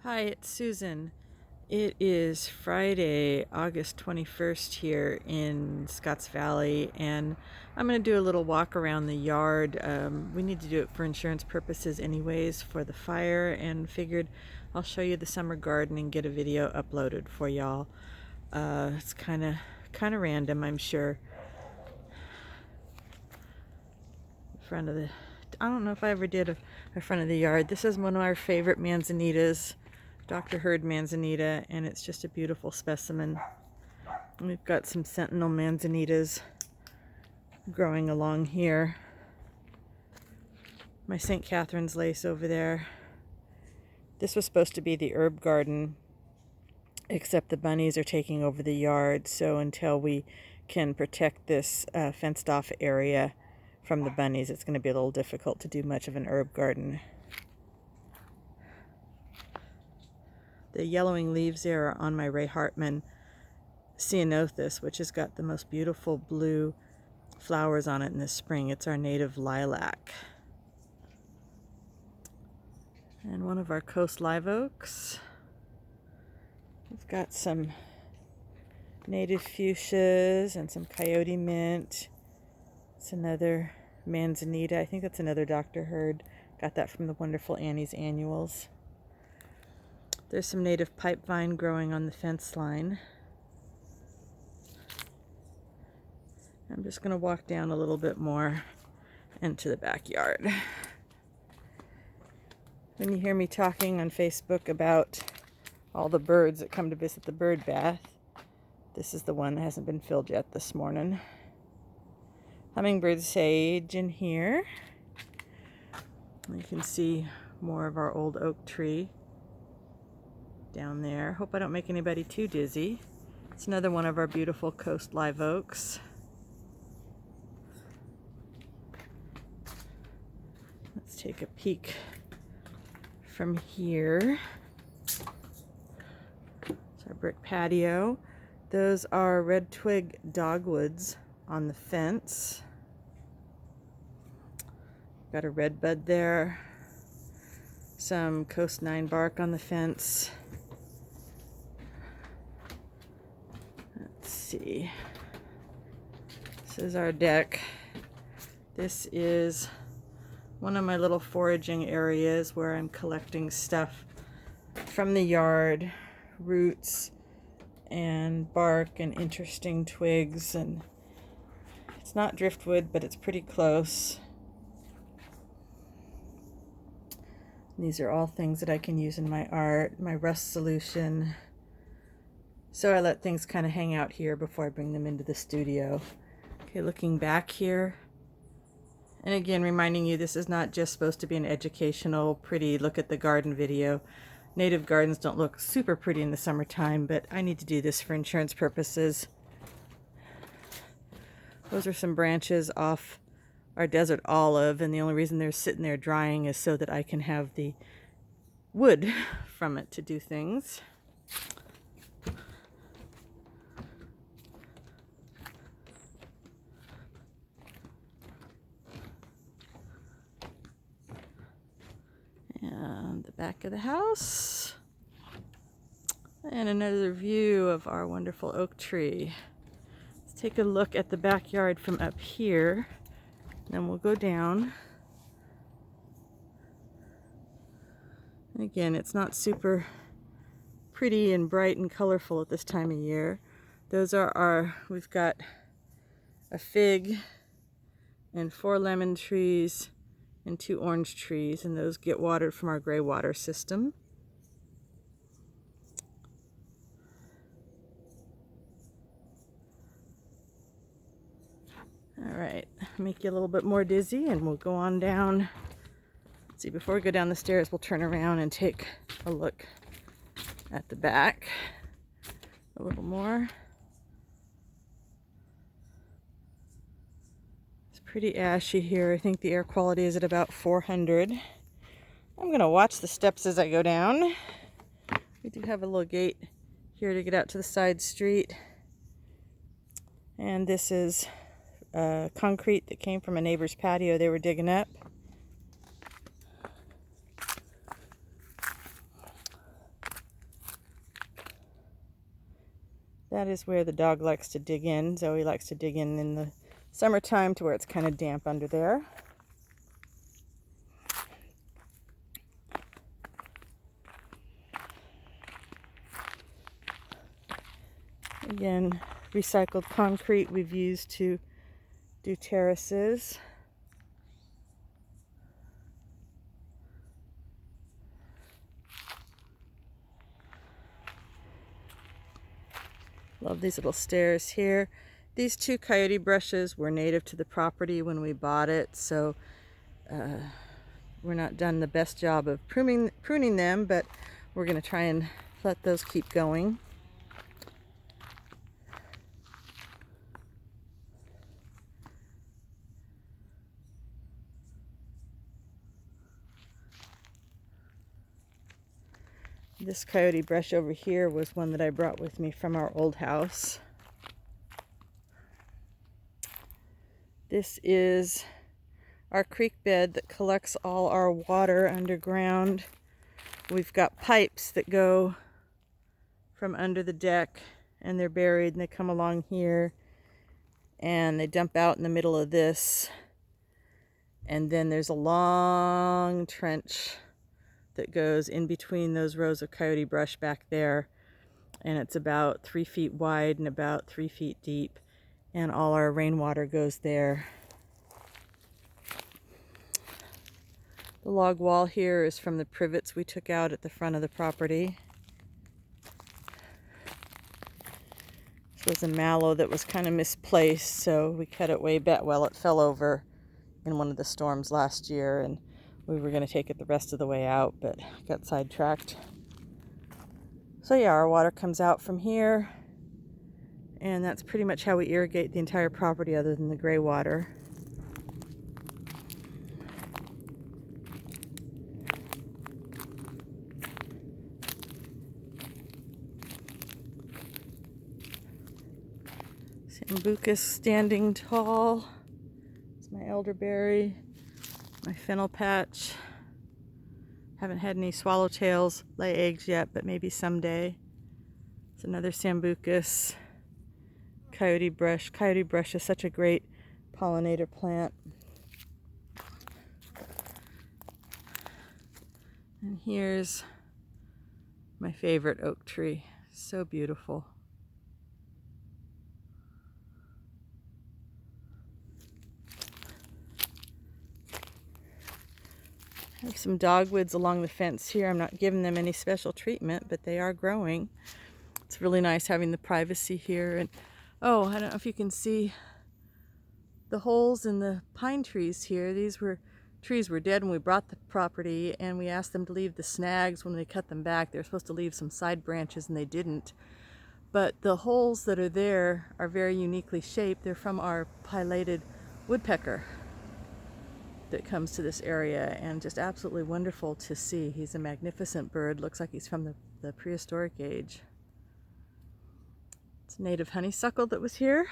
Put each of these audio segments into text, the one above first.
Hi, it's Susan. It is Friday, August 21st here in Scotts Valley, and I'm going to do a little walk around the yard. We need to do it for insurance purposes anyways for the fire, and figured I'll show you the summer garden and get a video uploaded for y'all. It's kind of random, I'm sure. Front of the I don't know if I ever did a front of the yard. This is one of our favorite manzanitas, Dr. Hurd manzanita, and it's just a beautiful specimen. We've got some sentinel manzanitas growing along here. My St. Catherine's lace over there. This was supposed to be the herb garden, except the bunnies are taking over the yard, so until we can protect this fenced off area from the bunnies, it's going to be a little difficult to do much of an herb garden. The yellowing leaves there are on my Ray Hartman ceanothus, which has got the most beautiful blue flowers on it in the spring. It's our native lilac. And one of our coast live oaks. We've got some native fuchsias and some coyote mint. It's another manzanita. I think that's another Dr. Hurd. Got that from the wonderful Annie's Annuals. There's some native pipe vine growing on the fence line. I'm just going to walk down a little bit more into the backyard. When you hear me talking on Facebook about all the birds that come to visit the bird bath, this is the one that hasn't been filled yet this morning. Hummingbird sage in here. You can see more of our old oak tree down there. Hope I don't make anybody too dizzy. It's another one of our beautiful coast live oaks. Let's take a peek from here. It's our brick patio. Those are red twig dogwoods on the fence. Got a red bud there. Some Coast 9 bark on the fence. Let's see. This is our deck. This is one of my little foraging areas where I'm collecting stuff from the yard, roots and bark and interesting twigs, and it's not driftwood, but it's pretty close. These are all things that I can use in my art, my rust solution. So I let things kind of hang out here before I bring them into the studio. Okay, looking back here, and again reminding you this is not just supposed to be an educational, pretty look at the garden video. Native gardens don't look super pretty in the summertime, but I need to do this for insurance purposes. Those are some branches off our desert olive, and the only reason they're sitting there drying is so that I can have the wood from it to do things. And the back of the house, and another view of our wonderful oak tree. Let's take a look at the backyard from up here, then we'll go down. And again, it's not super pretty and bright and colorful at this time of year. Those are we've got a fig and 4 lemon trees and 2 orange trees, and those get watered from our gray water system. All right, make you a little bit more dizzy, and we'll go on down. Let's see, before we go down the stairs, we'll turn around and take a look at the back a little more. It's pretty ashy here. I think the air quality is at about 400. I'm going to watch the steps as I go down. We do have a little gate here to get out to the side street. And this is concrete that came from a neighbor's patio they were digging up. That is where the dog likes to dig in. Zoe likes to dig in the summertime to where it's kind of damp under there. Again, recycled concrete we've used to do terraces. Love these little stairs here. These 2 coyote brushes were native to the property when we bought it, so we're not done the best job of pruning them, but we're going to try and let those keep going. This coyote brush over here was one that I brought with me from our old house. This is our creek bed that collects all our water underground. We've got pipes that go from under the deck, and they're buried, and they come along here and they dump out in the middle of this. And then there's a long trench that goes in between those rows of coyote brush back there, and it's about 3 feet wide and about 3 feet deep, and all our rainwater goes there. The log wall here is from the privets we took out at the front of the property. This was a mallow that was kind of misplaced, so we cut it way back. Well, it fell over in one of the storms last year, and we were going to take it the rest of the way out, but got sidetracked. So yeah, our water comes out from here, and that's pretty much how we irrigate the entire property other than the gray water. Sambucus standing tall. It's my elderberry, my fennel patch. Haven't had any swallowtails lay eggs yet, but maybe someday. It's another sambucus. Coyote brush. Coyote brush is such a great pollinator plant. And here's my favorite oak tree. So beautiful. I have some dogwoods along the fence here. I'm not giving them any special treatment, but they are growing. It's really nice having the privacy here. And oh, I don't know if you can see the holes in the pine trees here. These trees were dead when we bought the property, and we asked them to leave the snags when they cut them back. They were supposed to leave some side branches, and they didn't. But the holes that are there are very uniquely shaped. They're from our pileated woodpecker that comes to this area, and just absolutely wonderful to see. He's a magnificent bird. Looks like he's from the prehistoric age. It's a native honeysuckle that was here.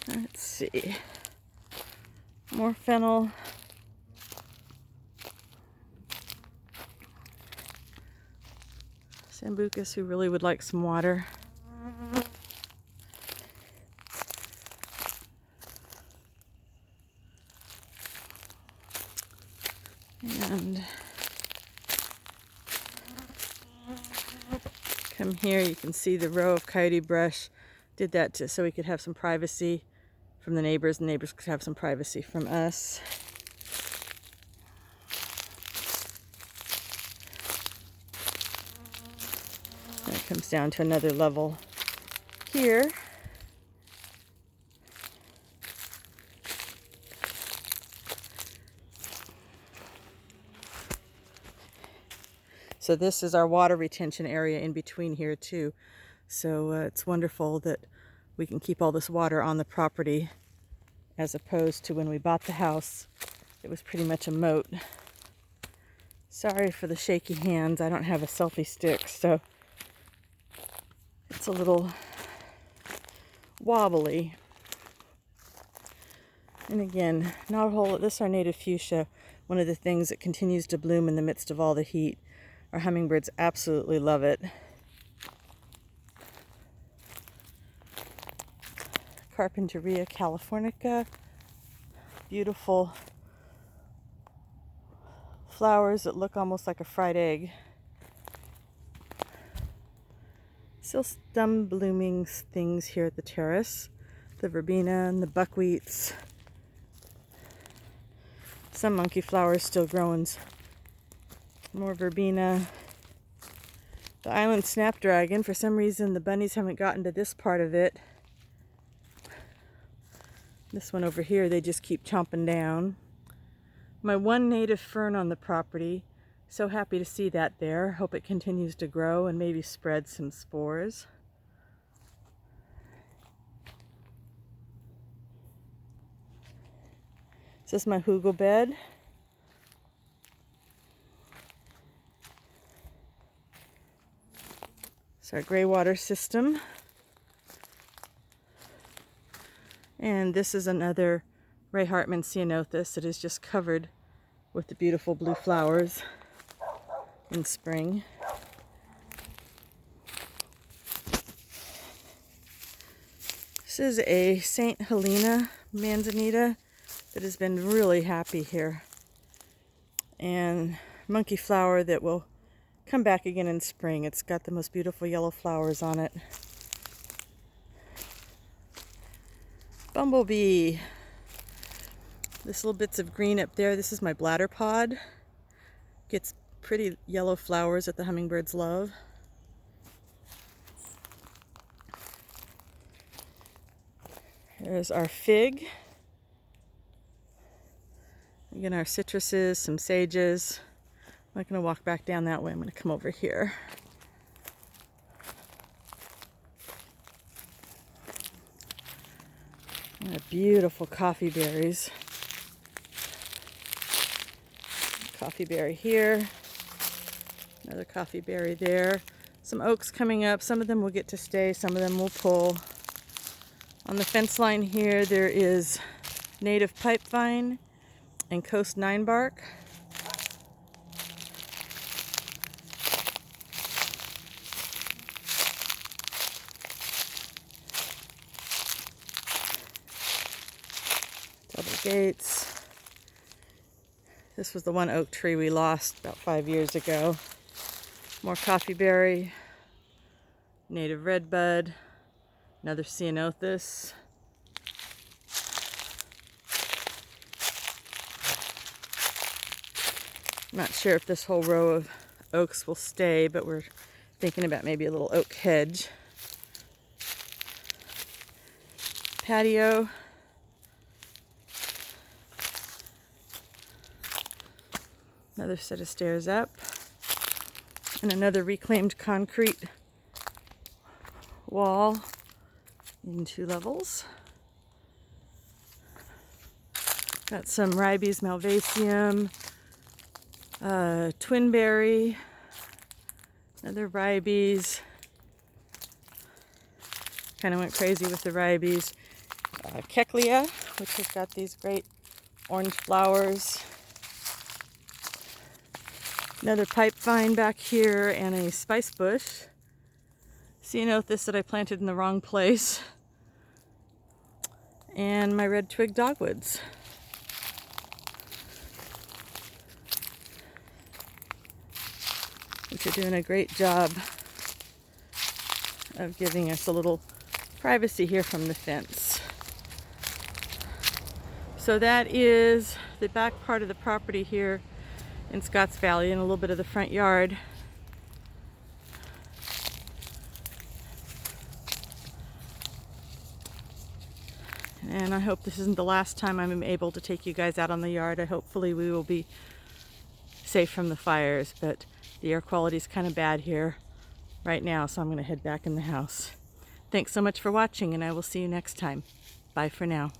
Let's see. More fennel. Sambucus, who really would like some water. And come here, you can see the row of coyote brush. Did that so we could have some privacy from the neighbors, and neighbors could have some privacy from us. That comes down to another level here. So this is our water retention area in between here too. So it's wonderful that we can keep all this water on the property, as opposed to when we bought the house, it was pretty much a moat. Sorry for the shaky hands. I don't have a selfie stick, so it's a little wobbly. And again, knothole, this is our native fuchsia, one of the things that continues to bloom in the midst of all the heat. Our hummingbirds absolutely love it. Carpinteria californica. Beautiful flowers that look almost like a fried egg. Still some blooming things here at the terrace. The verbena and the buckwheats. Some monkey flowers still growing. More verbena. The island snapdragon, for some reason the bunnies haven't gotten to this part of it. This one over here, they just keep chomping down. My one native fern on the property. So happy to see that there. Hope it continues to grow and maybe spread some spores. This is my hugel bed. It's our gray water system. And this is another Ray Hartman ceanothus that is just covered with the beautiful blue flowers in spring. This is a St. Helena manzanita that has been really happy here. And monkey flower that will come back again in spring. It's got the most beautiful yellow flowers on it. Bumblebee. This little bits of green up there, this is my bladder pod. Gets pretty yellow flowers that the hummingbirds love. Here's our fig. Again, our citruses, some sages. I'm not going to walk back down that way. I'm going to come over here. Beautiful coffee berries. Coffee berry here. Another coffee berry there. Some oaks coming up. Some of them will get to stay. Some of them will pull. On the fence line here, there is native pipevine and coast 9 bark. Double gates. This was the one oak tree we lost about 5 years ago. More coffee berry, native redbud, another ceanothus. I'm not sure if this whole row of oaks will stay, but we're thinking about maybe a little oak hedge. Patio. Another set of stairs up. And another reclaimed concrete wall in 2 levels. Got some ribes malvaceum, twinberry, another ribes. Kind of went crazy with the ribes. Keclia, which has got these great orange flowers. Another pipevine back here and a spice bush. Ceanothus that I planted in the wrong place. And my red twig dogwoods. Which are doing a great job of giving us a little privacy here from the fence. So that is the back part of the property here in Scotts Valley and a little bit of the front yard. And I hope this isn't the last time I'm able to take you guys out on the yard. Hopefully we will be safe from the fires, but the air quality is kind of bad here right now, so I'm going to head back in the house. Thanks so much for watching, and I will see you next time. Bye for now.